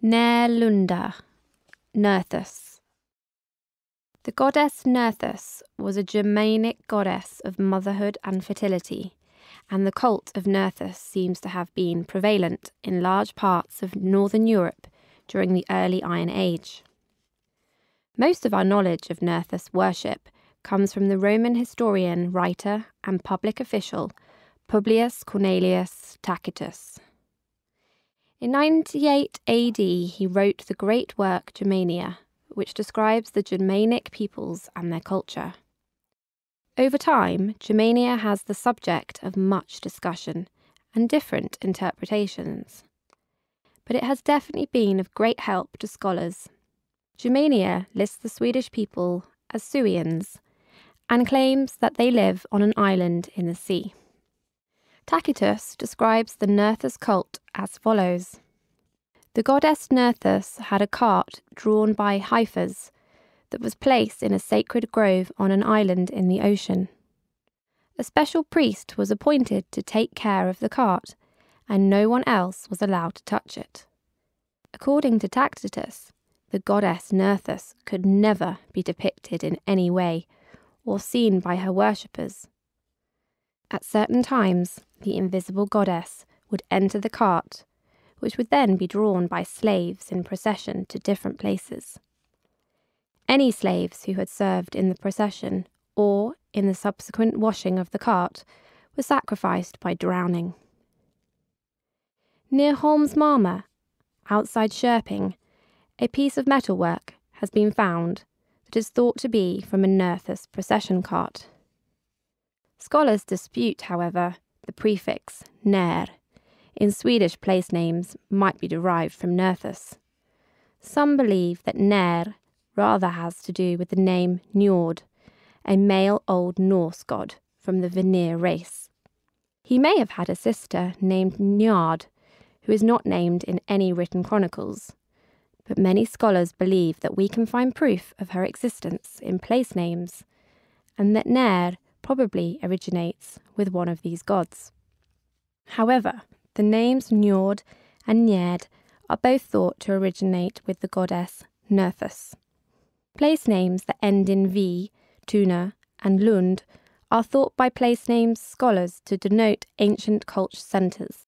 Närlunda, Nerthus. The goddess Nerthus was a Germanic goddess of motherhood and fertility, and the cult of Nerthus seems to have been prevalent in large parts of northern Europe during the early Iron Age. Most of our knowledge of Nerthus worship comes from the Roman historian, writer, and public official Publius Cornelius Tacitus. In 98 AD, he wrote the great work Germania, which describes the Germanic peoples and their culture. Over time, Germania has the subject of much discussion and different interpretations. But it has definitely been of great help to scholars. Germania lists the Swedish people as Sueans and claims that they live on an island in the sea. Tacitus describes the Nerthus cult as follows. The goddess Nerthus had a cart drawn by heifers that was placed in a sacred grove on an island in the ocean. A special priest was appointed to take care of the cart, and no one else was allowed to touch it. According to Tacitus, the goddess Nerthus could never be depicted in any way or seen by her worshippers. At certain times, the invisible goddess would enter the cart, which would then be drawn by slaves in procession to different places. Any slaves who had served in the procession or in the subsequent washing of the cart were sacrificed by drowning. Near Holmsmarma, outside Sherping, a piece of metalwork has been found that is thought to be from a Nerthus procession cart. Scholars dispute, however, the prefix När in Swedish place names might be derived from Nerthus. Some believe that När rather has to do with the name Njord, a male Old Norse god from the Vanir race. He may have had a sister named Njard, who is not named in any written chronicles, but many scholars believe that we can find proof of her existence in place names, and that När probably originates with one of these gods. However, the names Njord and Njerd are both thought to originate with the goddess Nerthus. Place names that end in V, Tuna, and Lund are thought by place names scholars to denote ancient culture centres.